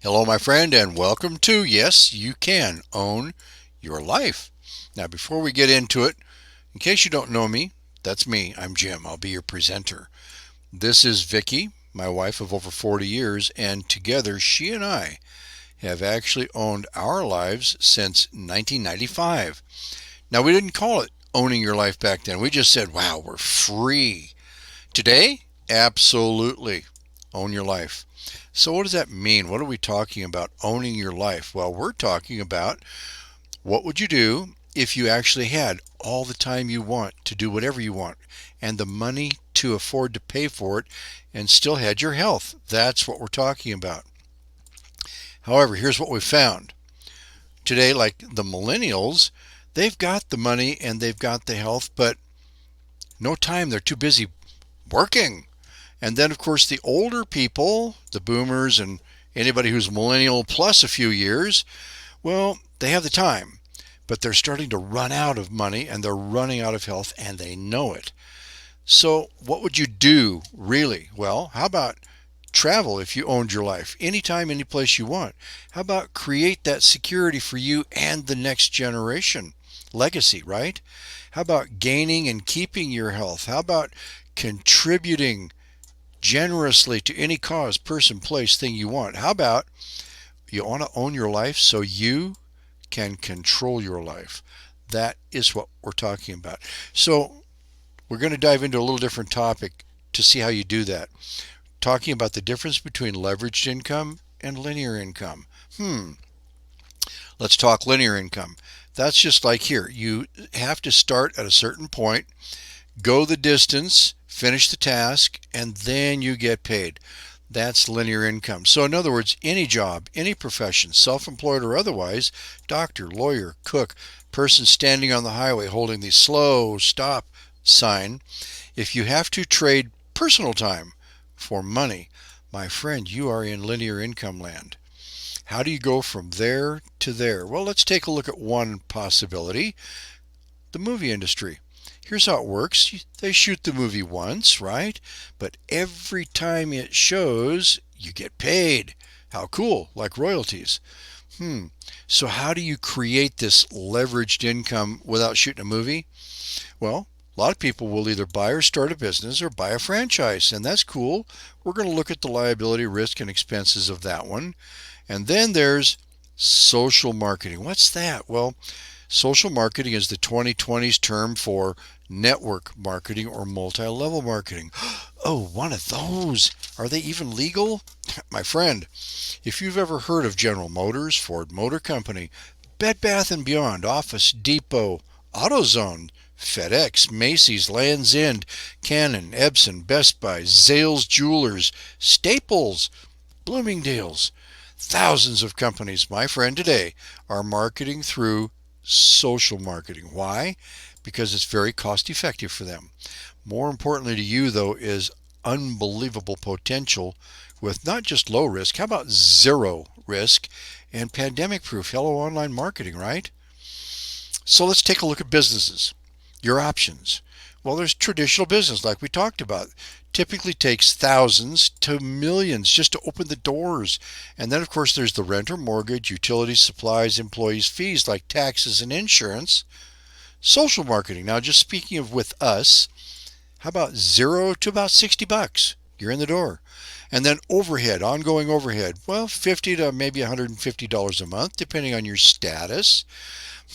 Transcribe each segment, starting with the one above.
Hello, my friend, and welcome to Yes, You Can Own Your Life. Now, before we get into it, in case you don't know me, that's me. I'm Jim. I'll be your presenter. This is Vicky, my wife of over 40 years, and together she and I have actually owned our lives since 1995. Now, we didn't call it owning your life back then. We just said, wow, we're free. Today, absolutely own your life. So, what does that mean? What are we talking about owning your life? Well, we're talking about what would you do if you actually had all the time you want to do whatever you want and the money to afford to pay for it and still had your health. That's what we're talking about. However, here's what we've found. Today, like the millennials, they've got the money and they've got the health, but no time. They're too busy working. And then, of course, the older people, the boomers and anybody who's millennial plus a few years, well, they have the time, but they're starting to run out of money and they're running out of health and they know it. So, what would you do really? Well, how about travel if you owned your life anytime, any place you want? How about create that security for you and the next generation? Legacy, right? How about gaining and keeping your health? How about contributing generously to any cause, person, place, thing you want? How about you want to own your life so you can control your life? That is what we're talking about. So, we're going to dive into a little different topic to see how you do that. Talking about the difference between leveraged income and linear income. Let's talk linear income. That's just like here. You have to start at a certain point, go the distance, finish the task, and then you get paid. That's linear income. So, in other words, any job, any profession, self employed or otherwise, doctor, lawyer, cook, person standing on the highway holding the slow stop sign, if you have to trade personal time for money, my friend, you are in linear income land. How do you go from there to there? Well, let's take a look at one possibility: the movie industry. Here's how it works. They shoot the movie once, right? But every time it shows, you get paid. How cool, like royalties. So how do you create this leveraged income without shooting a movie? Well, a lot of people will either buy or start a business or buy a franchise, and that's cool. We're going to look at the liability, risk, and expenses of that one. And then there's social marketing. What's that? Well, social marketing is the 2020s term for network marketing or multi-level marketing. Oh, one of those. Are they even legal? My friend, if you've ever heard of General Motors, Ford Motor Company, Bed Bath & Beyond, Office Depot, AutoZone, FedEx, Macy's, Land's End, Canon, Epson, Best Buy, Zales Jewelers, Staples, Bloomingdale's, thousands of companies, my friend, today are marketing through social marketing. Why? Because it's very cost effective for them. More importantly to you, though, is unbelievable potential with not just low risk, how about zero risk and pandemic proof? Hello, online marketing, right? So let's take a look at businesses. Your options. Well, there's traditional business, like we talked about. Typically takes thousands to millions just to open the doors. And then, of course, there's the rent or mortgage, utilities, supplies, employees' fees like taxes and insurance. Social marketing. Now, just speaking of with us, how about 0 to about $60? You're in the door. And then overhead, ongoing overhead. Well, $50 to maybe $150 a month, depending on your status.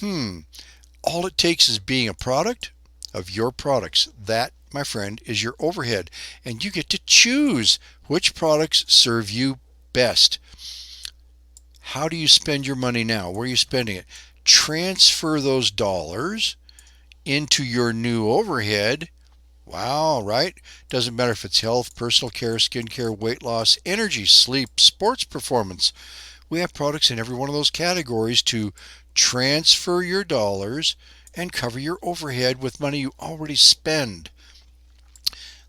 All it takes is being a product of your products. That, my friend, is your overhead. And you get to choose which products serve you best. How do you spend your money now? Where are you spending it? Transfer those dollars into your new overhead. Wow, right? Doesn't matter if it's health, personal care, skincare, weight loss, energy, sleep, sports performance. We have products in every one of those categories to transfer your dollars and cover your overhead with money you already spend.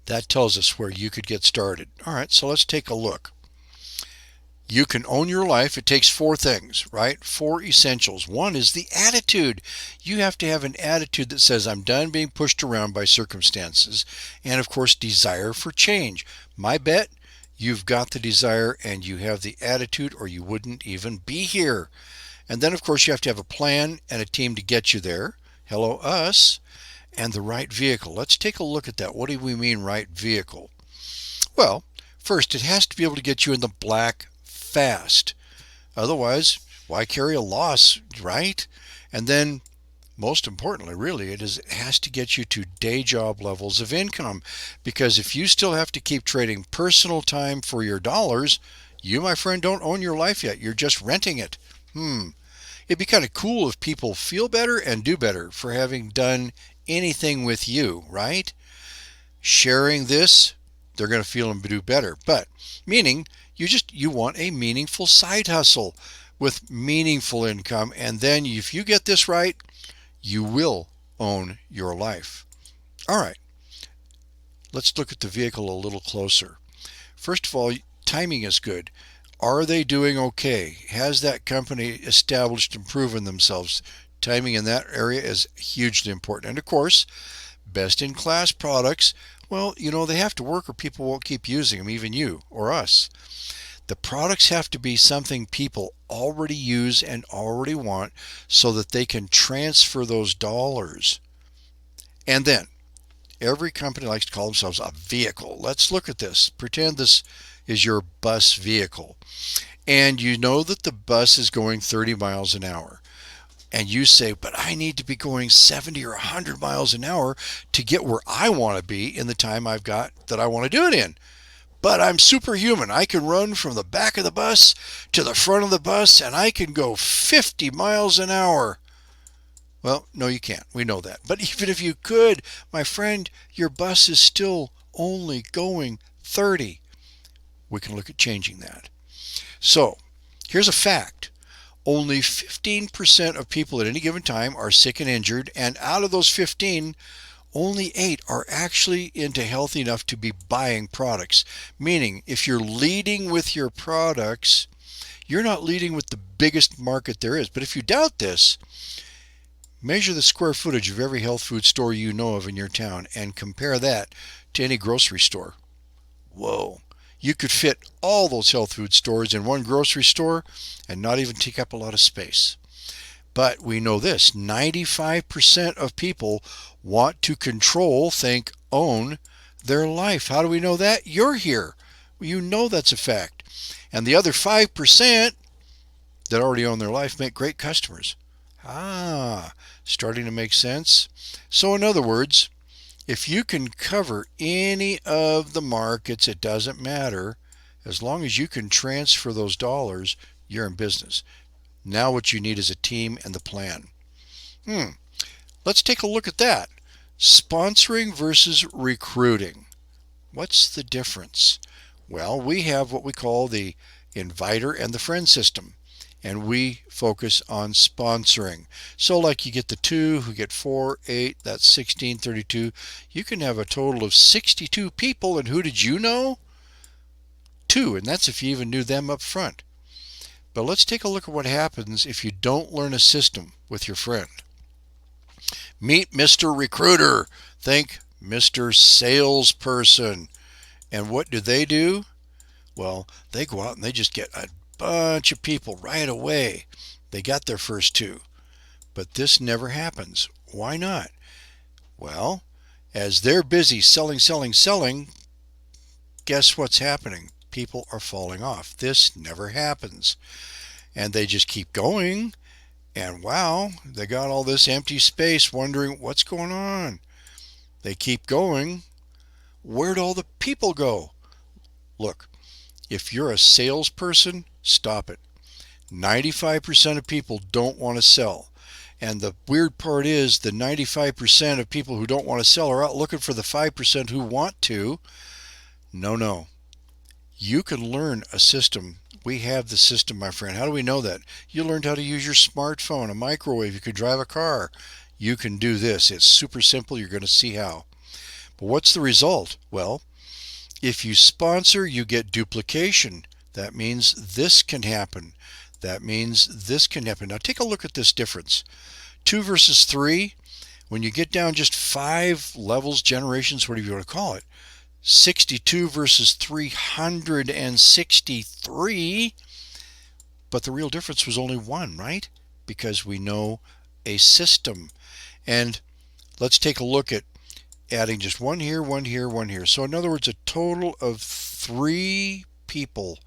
That tells us where you could get started. All right, so let's take a look. You can own your life. It takes four things, right? Four essentials. One is the attitude. You have to have an attitude that says, I'm done being pushed around by circumstances. And of course, desire for change. My bet, you've got the desire and you have the attitude, or you wouldn't even be here. And then, of course, you have to have a plan and a team to get you there. Hello, us. And the right vehicle. Let's take a look at that. What do we mean, right vehicle? Well, first, it has to be able to get you in the black fast. Otherwise, why carry a loss, right? And then, most importantly, really, it has to get you to day job levels of income. Because if you still have to keep trading personal time for your dollars, you, my friend, don't own your life yet. You're just renting it. It'd be kind of cool if people feel better and do better for having done anything with you, right? Sharing this, they're going to feel and do better. But meaning you want a meaningful side hustle with meaningful income, and then if you get this right, you will own your life. All right, let's look at the vehicle a little closer. First of all, timing is good. Are they doing okay? Has that company established and proven themselves? Timing in that area is hugely important. And of course, best in class products, well, they have to work or people won't keep using them, even you or us. The products have to be something people already use and already want so that they can transfer those dollars. And then, every company likes to call themselves a vehicle. Let's look at this. Pretend this is your bus vehicle. And you know that the bus is going 30 miles an hour. And you say, but I need to be going 70 or 100 miles an hour to get where I want to be in the time I've got that I want to do it in. But I'm superhuman. I can run from the back of the bus to the front of the bus, and I can go 50 miles an hour. Well, no, you can't. We know that. But even if you could, my friend, your bus is still only going 30. We can look at changing that. So, here's a fact. Only 15% of people at any given time are sick and injured, and out of those 15, only 8 are actually into health enough to be buying products. Meaning, if you're leading with your products, you're not leading with the biggest market there is. But if you doubt this, measure the square footage of every health food store you know of in your town and compare that to any grocery store. Whoa. You could fit all those health food stores in one grocery store and not even take up a lot of space. But we know this, 95% of people want to control, think, own their life. How do we know that? You're here. You know that's a fact. And the other 5% that already own their life make great customers. Starting to make sense? So in other words, if you can cover any of the markets, it doesn't matter. As long as you can transfer those dollars, you're in business. Now what you need is a team and the plan. Let's take a look at that. Sponsoring versus recruiting. What's the difference? Well, we have what we call the inviter and the friend system, and we focus on sponsoring. So like you get the 2 who get 4, 8, that's 16, 32. You can have a total of 62 people, and who did you know? 2, and that's if you even knew them up front. But let's take a look at what happens if you don't learn a system with your friend. Meet Mr. Recruiter. Think Mr. Salesperson. And what do? Well, they go out and they just get a bunch of people right away. They got their first 2. But this never happens. Why not? Well, as they're busy selling, guess what's happening? People are falling off. This never happens. And they just keep going. And wow, they got all this empty space wondering what's going on. They keep going. Where'd all the people go? Look, if you're a salesperson, stop it. 95% of people don't want to sell. And the weird part is the 95% of people who don't want to sell are out looking for the 5% who want to. No. You can learn a system. We have the system, my friend. How do we know that? You learned how to use your smartphone, a microwave. You could drive a car. You can do this. It's super simple. You're going to see how. But what's the result? Well, if you sponsor, you get duplication. That means this can happen. That means this can happen. Now take a look at this difference. 2 versus 3, when you get down just 5 levels, generations, whatever you want to call it, 62 versus 363. But the real difference was only one, right? Because we know a system. And let's take a look at adding just one here, one here, one here. So in other words, a total of 3 people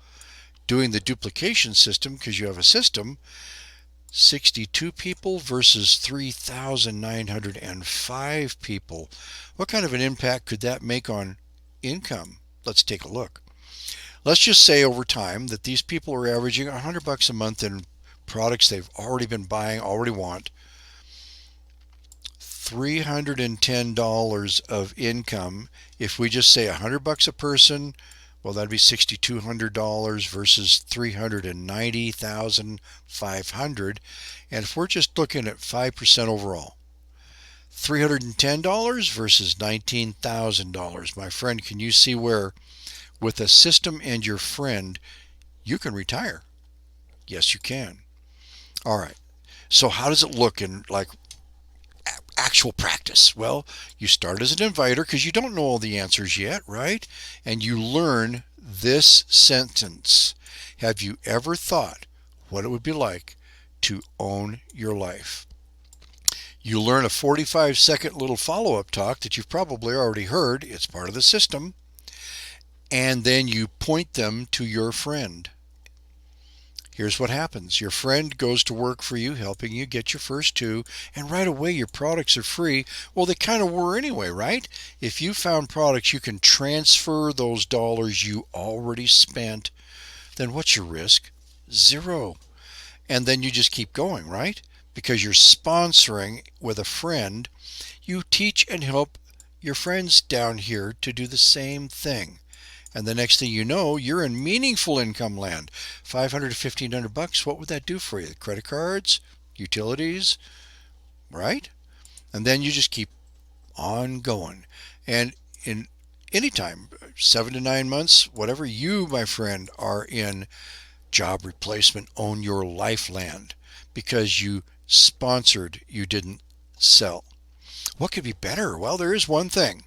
doing the duplication system, because you have a system. 62 people versus 3,905 people. What kind of an impact could that make on income? Let's take a look. Let's just say over time that these people are averaging $100 a month in products they've already been buying, already want. $310 of income. If we just say $100 a person, well, that'd be $6,200 versus $390,500. And if we're just looking at 5% overall, $310 versus $19,000. My friend, can you see where with a system and your friend, you can retire? Yes, you can. All right. So how does it look in like actual practice? Well, you start as an inviter because you don't know all the answers yet, right? And you learn this sentence. Have you ever thought what it would be like to own your life? You learn a 45-second little follow-up talk that you've probably already heard. It's part of the system. And then you point them to your friend. Here's what happens. Your friend goes to work for you, helping you get your first 2, and right away your products are free. Well, they kind of were anyway, right? If you found products you can transfer those dollars you already spent, then what's your risk? 0. And then you just keep going, right? Because you're sponsoring with a friend. You teach and help your friends down here to do the same thing. And the next thing you know, you're in meaningful income land. $500 to $1,500, what would that do for you? Credit cards, utilities, right? And then you just keep on going. And in any time, 7 to 9 months, whatever you, my friend, are in job replacement, own your life land because you sponsored, you didn't sell. What could be better? Well, there is one thing.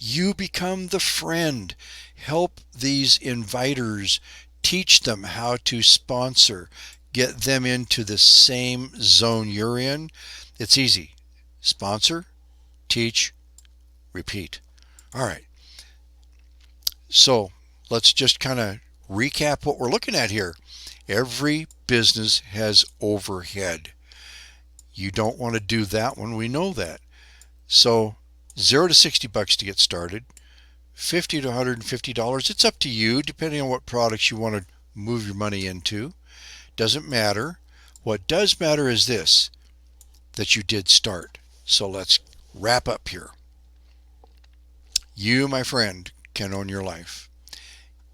You become the friend. Help these inviters. Teach them how to sponsor. Get them into the same zone you're in. It's easy. Sponsor, teach, repeat. All right. So let's just kind of recap what we're looking at here. Every business has overhead. You don't want to do that one. We know that. So $0 to $60 to get started, $50 to $150. It's up to you, depending on what products you want to move your money into. Doesn't matter. What does matter is this, that you did start. So let's wrap up here. You, my friend, can own your life.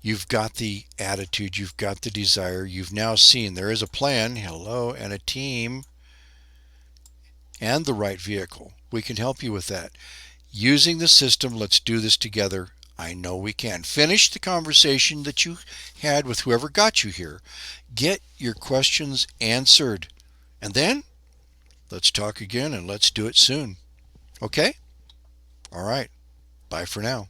You've got the attitude, you've got the desire, you've now seen there is a plan, hello, and a team, and the right vehicle. We can help you with that. Using the system, let's do this together. I know we can. Finish the conversation that you had with whoever got you here. Get your questions answered. And then, let's talk again and let's do it soon. Okay? All right. Bye for now.